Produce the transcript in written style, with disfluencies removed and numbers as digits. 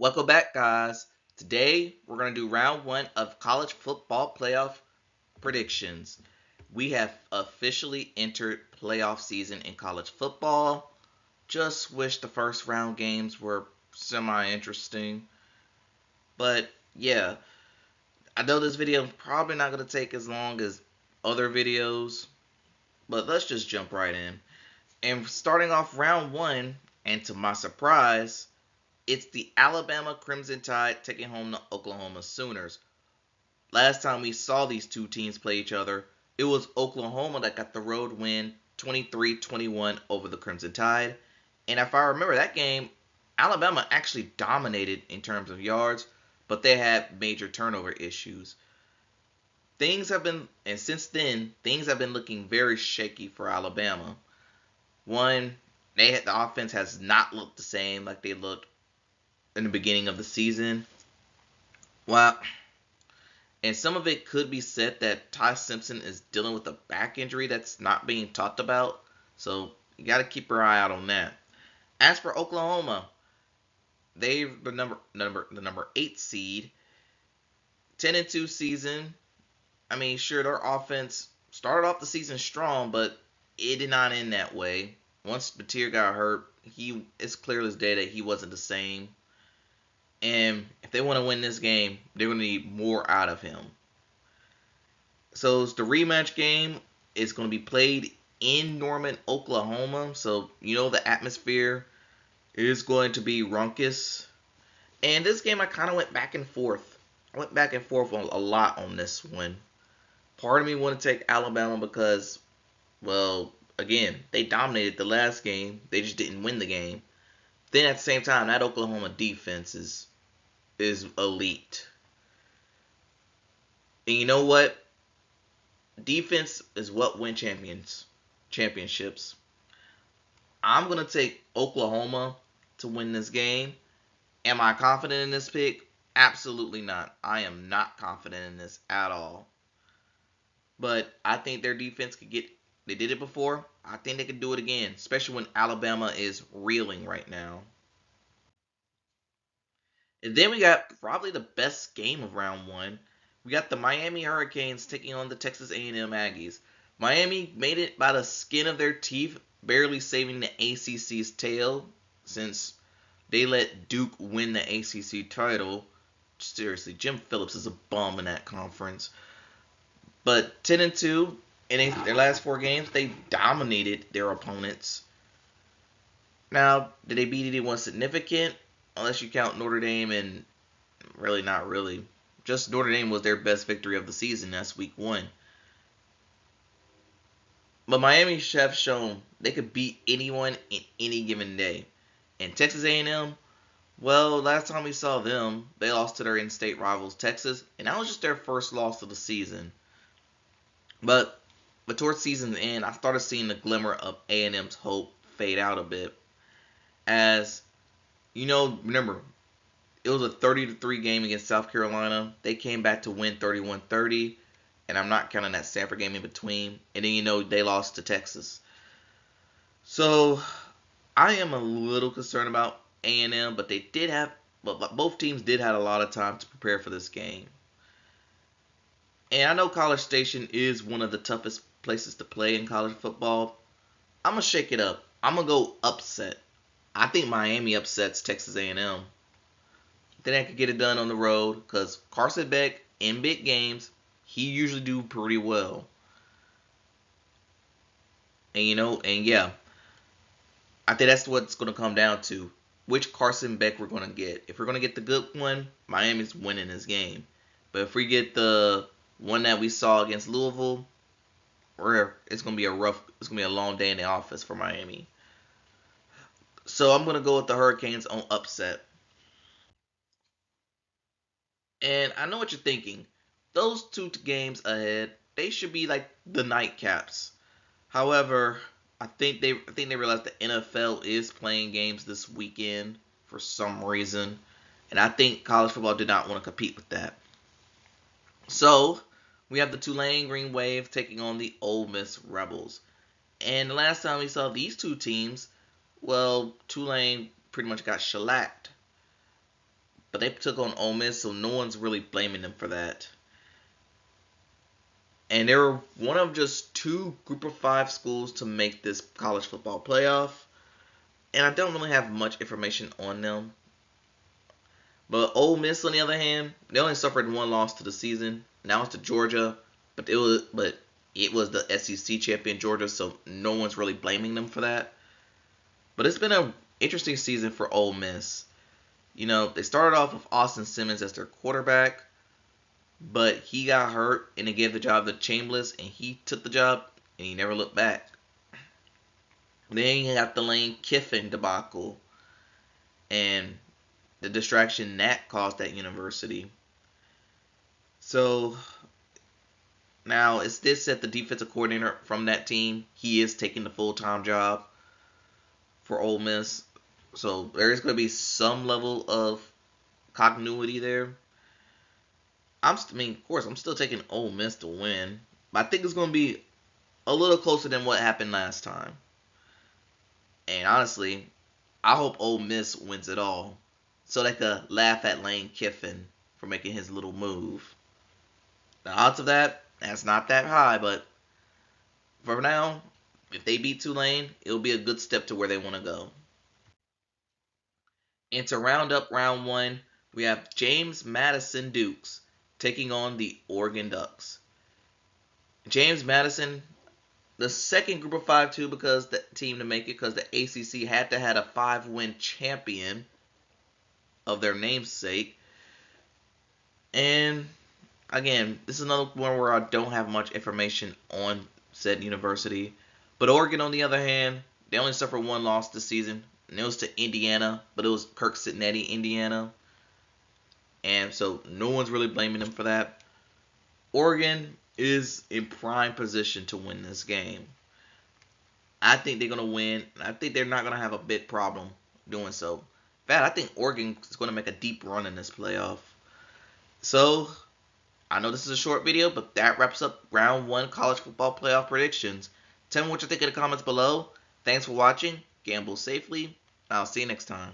Welcome back, guys. Today we're going to do round one of college football playoff predictions. We have officially entered playoff season in college football. Just wish the first round games were semi interesting. But yeah, I know this video is probably not going to take as long as other videos, but let's just jump right in. And starting off round one, and to my surprise, it's the Alabama Crimson Tide taking home the Oklahoma Sooners. Last time we saw these two teams play each other, it was Oklahoma that got the road win 23-21 over the Crimson Tide. And if I remember that game, Alabama actually dominated in terms of yards, but they had major turnover issues. Since then, things have been looking very shaky for Alabama. One, the offense has not looked the same like they looked in the beginning of the season. Well, and some of it could be said that Ty Simpson is dealing with a back injury that's not being talked about. So you got to keep your eye out on that. As for Oklahoma, they're the number 8 seed, 10-2 season. I mean, sure, their offense started off the season strong, but it did not end that way. Once Batir got hurt, it's clear as day that he wasn't the same. And if they want to win this game, they're going to need more out of him. So it's the rematch game. It's going to be played in Norman, Oklahoma. So the atmosphere is going to be raucous. And this game, I kind of went back and forth. I went back and forth a lot on this one. Part of me wanted to take Alabama because, well, again, they dominated the last game. They just didn't win the game. Then at the same time, that Oklahoma defense is elite. And you know what? Defense is what wins championships. I'm going to take Oklahoma to win this game. Am I confident in this pick? Absolutely not. I am not confident in this at all. But I think their defense they did it before. I think they could do it again, especially when Alabama is reeling right now. And then we got probably the best game of round one. We got the Miami Hurricanes taking on the Texas A&M Aggies. Miami made it by the skin of their teeth, barely saving the ACC's tail since they let Duke win the ACC title. Seriously, Jim Phillips is a bum in that conference. But 10-2 in their last 4 games, they dominated their opponents. Now, did they beat anyone significant? Unless you count Notre Dame, and really not really. Just Notre Dame was their best victory of the season. That's week 1. But Miami have shown they could beat anyone in any given day. And Texas A&M, well, last time we saw them, they lost to their in-state rivals Texas, and that was just their first loss of the season. But towards season's end, I started seeing the glimmer of A&M's hope fade out a bit. As remember, it was a 30-3 game against South Carolina. They came back to win 31-30, and I'm not counting that Stanford game in between. And then they lost to Texas. So I am a little concerned about A&M, but both teams did have a lot of time to prepare for this game. And I know College Station is one of the toughest places to play in college football. I'm gonna shake it up. I'm gonna go upset. I think Miami upsets Texas A&M. Then I could get it done on the road because Carson Beck in big games, he usually do pretty well. And yeah, I think that's what it's gonna come down to. Which Carson Beck we're gonna get. If we're gonna get the good one, Miami's winning this game. But if we get the one that we saw against Louisville, it's gonna be a long day in the office for Miami. So I'm gonna go with the Hurricanes on upset. And I know what you're thinking. Those 2 games ahead, they should be like the nightcaps. However, I think they realize the NFL is playing games this weekend for some reason, and I think college football did not want to compete with that. So we have the Tulane Green Wave taking on the Ole Miss Rebels. And the last time we saw these two teams, well, Tulane pretty much got shellacked. but they took on Ole Miss, so no one's really blaming them for that. And they were one of just two Group of Five schools to make this college football playoff. And I don't really have much information on them. But Ole Miss, on the other hand, they only suffered one loss to the season. Now it's to Georgia, but it was the SEC champion Georgia, so no one's really blaming them for that. But it's been an interesting season for Ole Miss. You know, they started off with Austin Simmons as their quarterback, but he got hurt and they gave the job to Chambliss, and he took the job and he never looked back. Then you got the Lane Kiffin debacle and the distraction that caused at university. So now it's this that the defensive coordinator from that team, he is taking the full-time job for Ole Miss. So there is going to be some level of continuity there. Of course, I'm still taking Ole Miss to win, but I think it's going to be a little closer than what happened last time. And honestly, I hope Ole Miss wins it all, so they could laugh at Lane Kiffin for making his little move. The odds of that's not that high, but for now, if they beat Tulane, it'll be a good step to where they want to go. And to round up round one, we have James Madison Dukes taking on the Oregon Ducks. James Madison, the second Group of Five too, because the team to make it, because the ACC had to have a 5-win champion of their namesake. And again, this is another one where I don't have much information on said university. But Oregon, on the other hand, they only suffered one loss this season, and it was to Indiana, but it was Kirk Cincinnati, Indiana. And so no one's really blaming them for that. Oregon is in prime position to win this game. I think they're going to win. I think they're not going to have a big problem doing so. In fact, I think Oregon is going to make a deep run in this playoff. So, I know this is a short video, but that wraps up round one college football playoff predictions. Tell me what you think in the comments below. Thanks for watching. Gamble safely. I'll see you next time.